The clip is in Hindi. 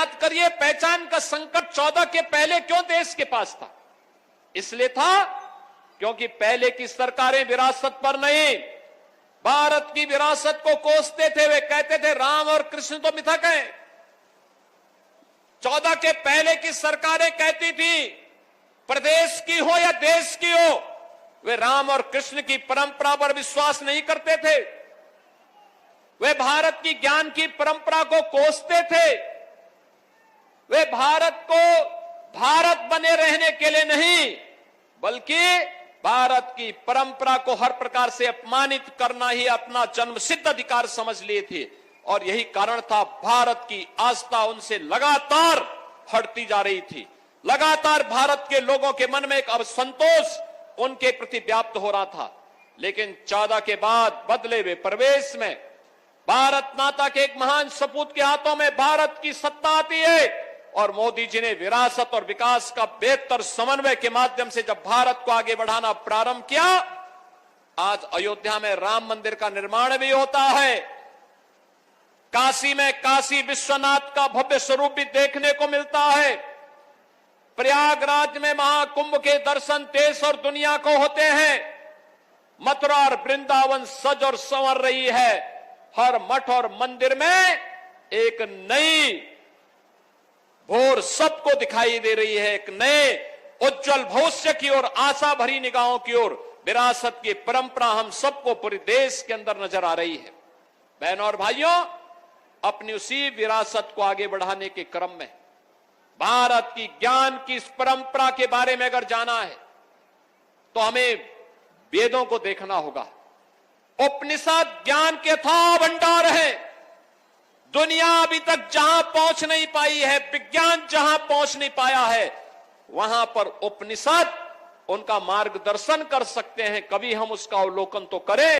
याद करिए, पहचान का संकट 14 के पहले क्यों देश के पास था? इसलिए था क्योंकि पहले की सरकारें विरासत पर नहीं, भारत की विरासत को कोसते थे। वे कहते थे राम और कृष्ण तो मिथक हैं। 14 के पहले की सरकारें कहती थी प्रदेश की हो या देश की हो, वे राम और कृष्ण की परंपरा पर विश्वास नहीं करते थे। वे भारत की ज्ञान की परंपरा को कोसते थे। वे भारत को भारत बने रहने के लिए नहीं, बल्कि भारत की परंपरा को हर प्रकार से अपमानित करना ही अपना जन्मसिद्ध अधिकार समझ लिए थे। और यही कारण था भारत की आस्था उनसे लगातार हटती जा रही थी। लगातार भारत के लोगों के मन में एक असंतोष उनके प्रति व्याप्त हो रहा था। लेकिन 14 के बाद बदले हुए परिवेश में भारत माता के एक महान सपूत के हाथों में भारत की सत्ता आती है और मोदी जी ने विरासत और विकास का बेहतर समन्वय के माध्यम से जब भारत को आगे बढ़ाना प्रारंभ किया, आज अयोध्या में राम मंदिर का निर्माण भी होता है। काशी में काशी विश्वनाथ का भव्य स्वरूप भी देखने को मिलता है। प्रयागराज में महाकुंभ के दर्शन देश और दुनिया को होते हैं। मथुरा और वृंदावन सज और संवर रही है। हर मठ और मंदिर में एक नई भोर सबको दिखाई दे रही है, एक नए उज्जवल भविष्य की ओर, आशा भरी निगाहों की ओर विरासत की परंपरा हम सबको पूरे देश के अंदर नजर आ रही है। बहनों और भाइयों, अपनी उसी विरासत को आगे बढ़ाने के क्रम में भारत की ज्ञान की इस परंपरा के बारे में अगर जाना है तो हमें वेदों को देखना होगा। उपनिषद ज्ञान के अथाह भंडार है। दुनिया अभी तक जहां पहुंच नहीं पाई है, विज्ञान जहां पहुंच नहीं पाया है, वहां पर उपनिषद उनका मार्गदर्शन कर सकते हैं। कभी हम उसका अवलोकन तो करें।